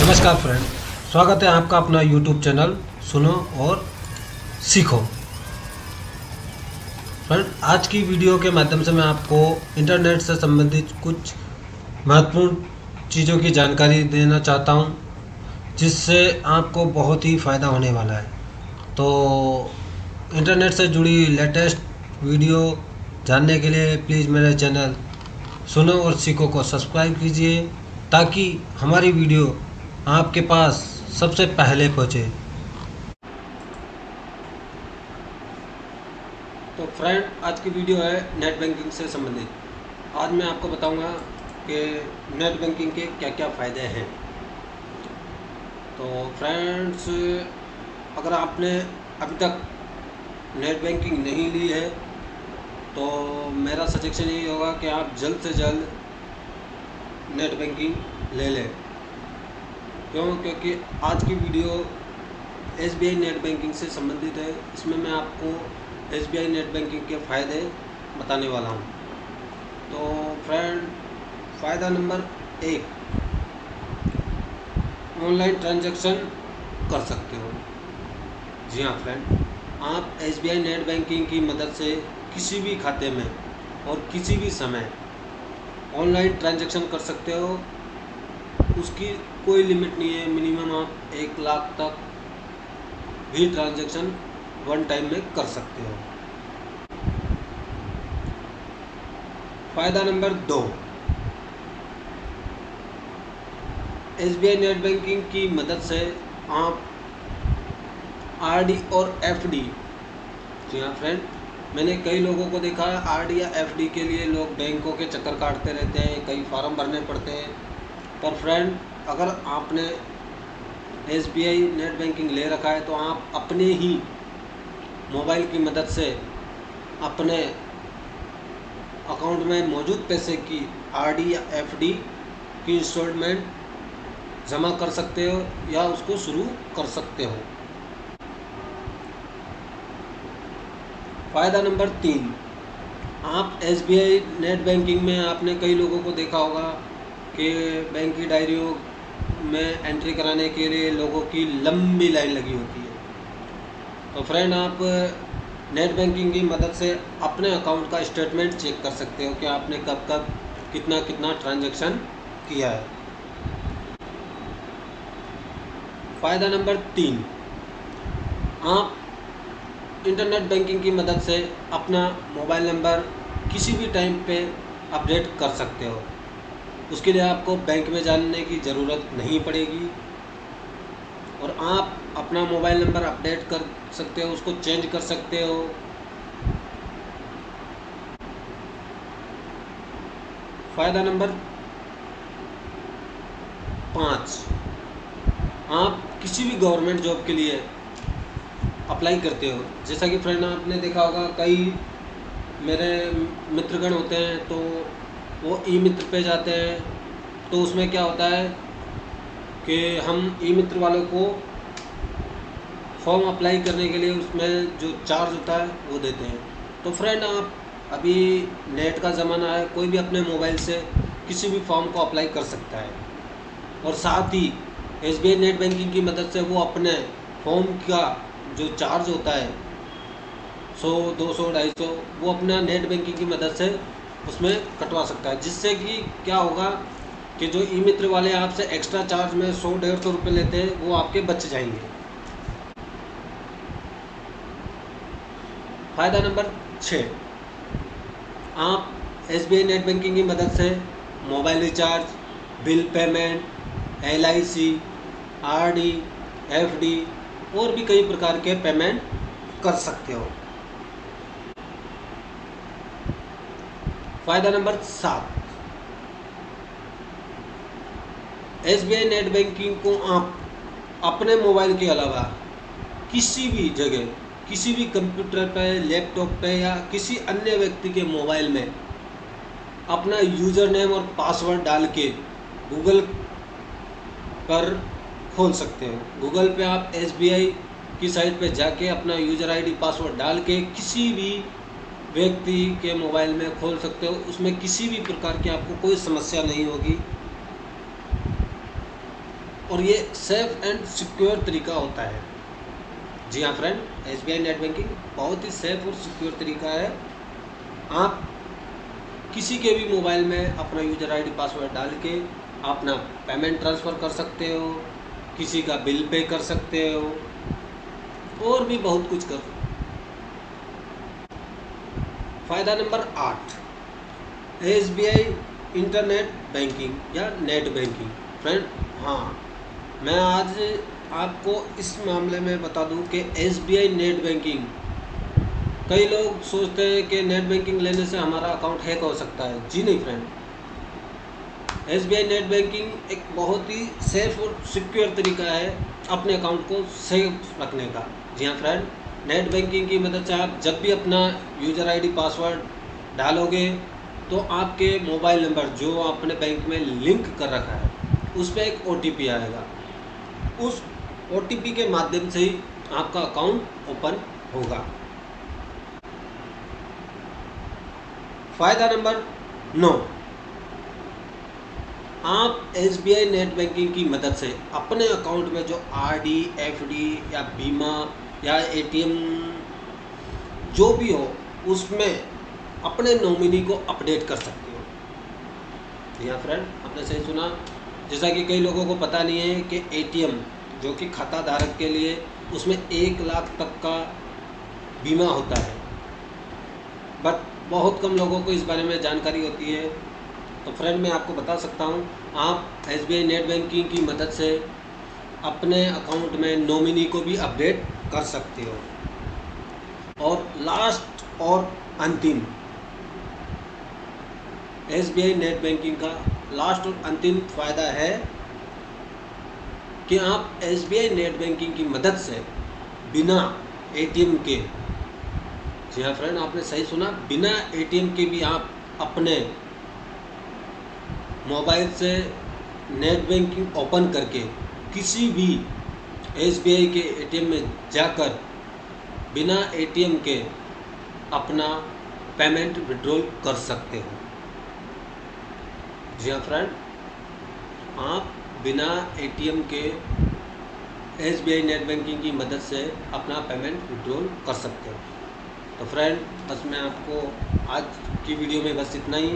नमस्कार फ्रेंड, स्वागत है आपका अपना यूट्यूब चैनल सुनो और सीखो। फ्रेंड, आज की वीडियो के माध्यम से मैं आपको इंटरनेट से संबंधित कुछ महत्वपूर्ण चीज़ों की जानकारी देना चाहता हूं, जिससे आपको बहुत ही फ़ायदा होने वाला है। तो इंटरनेट से जुड़ी लेटेस्ट वीडियो जानने के लिए प्लीज़ मेरे चैनल सुनो और सीखो को सब्सक्राइब कीजिए, ताकि हमारी वीडियो आपके पास सबसे पहले पहुंचे। तो फ्रेंड, आज की वीडियो है नेट बैंकिंग से संबंधित। आज मैं आपको बताऊंगा कि नेट बैंकिंग के क्या क्या फ़ायदे हैं। तो फ्रेंड्स, अगर आपने अभी तक नेट बैंकिंग नहीं ली है तो मेरा सजेशन यही होगा कि आप जल्द से जल्द नेट बैंकिंग ले लें। क्योंकि आज की वीडियो SBI नेट बैंकिंग से संबंधित है। इसमें मैं आपको SBI नेट बैंकिंग के फ़ायदे बताने वाला हूँ। तो फ्रेंड, फ़ायदा नंबर 1, ऑनलाइन ट्रांजैक्शन कर सकते हो। जी हाँ फ्रेंड, आप SBI नेट बैंकिंग की मदद से किसी भी खाते में और किसी भी समय ऑनलाइन ट्रांजैक्शन कर सकते हो। उसकी कोई लिमिट नहीं है। मिनिमम आप 1 लाख तक भी ट्रांजैक्शन वन टाइम में कर सकते हो। फ़ायदा नंबर 2, SBI नेट बैंकिंग की मदद से आप RD और FD, जी हाँ फ्रेंड, मैंने कई लोगों को देखा है RD या FD के लिए लोग बैंकों के चक्कर काटते रहते हैं, कई फार्म भरने पड़ते हैं। पर फ्रेंड, अगर आपने SBI नेट बैंकिंग ले रखा है तो आप अपने ही मोबाइल की मदद से अपने अकाउंट में मौजूद पैसे की RD या FD की इंस्टॉलमेंट जमा कर सकते हो या उसको शुरू कर सकते हो। फ़ायदा नंबर 3, आप SBI नेट बैंकिंग में आपने कई लोगों को देखा होगा कि बैंक की डायरियों में एंट्री कराने के लिए लोगों की लंबी लाइन लगी होती है। तो फ्रेंड, आप नेट बैंकिंग की मदद से अपने अकाउंट का स्टेटमेंट चेक कर सकते हो कि आपने कब कब कितना कितना ट्रांजैक्शन किया है। फ़ायदा नंबर 3, आप इंटरनेट बैंकिंग की मदद से अपना मोबाइल नंबर किसी भी टाइम पे अपडेट कर सकते हो। उसके लिए आपको बैंक में जाने की ज़रूरत नहीं पड़ेगी और आप अपना मोबाइल नंबर अपडेट कर सकते हो, उसको चेंज कर सकते हो। फ़ायदा नंबर 5, आप किसी भी गवर्नमेंट जॉब के लिए अप्लाई करते हो। जैसा कि फ्रेंड, आपने देखा होगा कई मेरे मित्रगण होते हैं तो वो ई मित्र पे जाते हैं। तो उसमें क्या होता है कि हम ई मित्र वालों को फॉर्म अप्लाई करने के लिए उसमें जो चार्ज होता है वो देते हैं। तो फ्रेंड, आप अभी नेट का ज़माना है, कोई भी अपने मोबाइल से किसी भी फॉर्म को अप्लाई कर सकता है और साथ ही SBI नेट बैंकिंग की मदद से वो अपने फॉर्म का जो चार्ज होता है 100, 200, 250, वो अपना नेट बैंकिंग की मदद से उसमें कटवा सकता है। जिससे कि क्या होगा कि जो ई मित्र वाले आपसे एक्स्ट्रा चार्ज में 100, 150 रुपये लेते हैं, वो आपके बच जाएंगे। फ़ायदा नंबर 6, आप SBI नेट बैंकिंग की मदद से mobile recharge, bill payment, LIC, RD, FD और भी कई प्रकार के पेमेंट कर सकते हो। फ़ायदा नंबर 7, SBI नेट बैंकिंग को आप अपने मोबाइल के अलावा किसी भी जगह, किसी भी कंप्यूटर पे, लैपटॉप पे या किसी अन्य व्यक्ति के मोबाइल में अपना यूज़र नेम और पासवर्ड डाल के गूगल पर खोल सकते हो। गूगल पे आप SBI की साइट पे जाके अपना यूज़र ID पासवर्ड डाल के किसी भी व्यक्ति के मोबाइल में खोल सकते हो। उसमें किसी भी प्रकार की आपको कोई समस्या नहीं होगी। और ये सेफ एंड सिक्योर तरीका होता है। जी हाँ फ्रेंड, SBI नेट बैंकिंग बहुत ही सेफ और सिक्योर तरीका है। आप किसी के भी मोबाइल में अपना यूज़र ID पासवर्ड डाल के अपना पेमेंट ट्रांसफ़र कर सकते हो, किसी का बिल पे कर सकते हो और भी बहुत कुछ कर। फ़ायदा नंबर 8, SBI इंटरनेट बैंकिंग या नेट बैंकिंग। फ्रेंड हाँ, मैं आज आपको इस मामले में बता दूं कि SBI नेट बैंकिंग, कई लोग सोचते हैं कि नेट बैंकिंग लेने से हमारा अकाउंट हैक हो सकता है। जी नहीं फ्रेंड, SBI नेट बैंकिंग एक बहुत ही सेफ और सिक्योर तरीका है अपने अकाउंट को सेफ रखने का। जी हाँ फ्रेंड, नेट बैंकिंग की मदद से आप जब भी अपना यूज़र ID पासवर्ड डालोगे तो आपके मोबाइल नंबर जो आपने बैंक में लिंक कर रखा है उस पर एक OTP आएगा। उस OTP के माध्यम से ही आपका अकाउंट ओपन होगा। फ़ायदा नंबर 9, आप SBI नेट बैंकिंग की मदद से अपने अकाउंट में जो RD, FD या बीमा या ATM जो भी हो उसमें अपने नॉमिनी को अपडेट कर सकते हो। जी हाँ फ्रेंड, आपने सही सुना। जैसा कि कई लोगों को पता नहीं है कि ATM जो कि खाता धारक के लिए उसमें 1 लाख तक का बीमा होता है, बट बहुत कम लोगों को इस बारे में जानकारी होती है। तो फ्रेंड मैं आपको बता सकता हूँ, आप SBI नेट बैंकिंग की मदद से अपने अकाउंट में नॉमिनी को भी अपडेट कर सकते हो। और लास्ट और अंतिम, SBI नेट बैंकिंग का लास्ट और अंतिम फ़ायदा है कि आप SBI नेट बैंकिंग की मदद से बिना ATM के, जी हाँ फ्रेंड आपने सही सुना, बिना ATM के भी आप अपने मोबाइल से नेट बैंकिंग ओपन करके किसी भी SBI के ATM में जाकर बिना ATM के अपना पेमेंट विड्रॉल कर सकते हो। जी हाँ फ्रेंड, आप बिना ATM के SBI नेट बैंकिंग की मदद से अपना पेमेंट विड्रॉल कर सकते हो। तो फ्रेंड बस मैं आपको आज की वीडियो में बस इतना ही।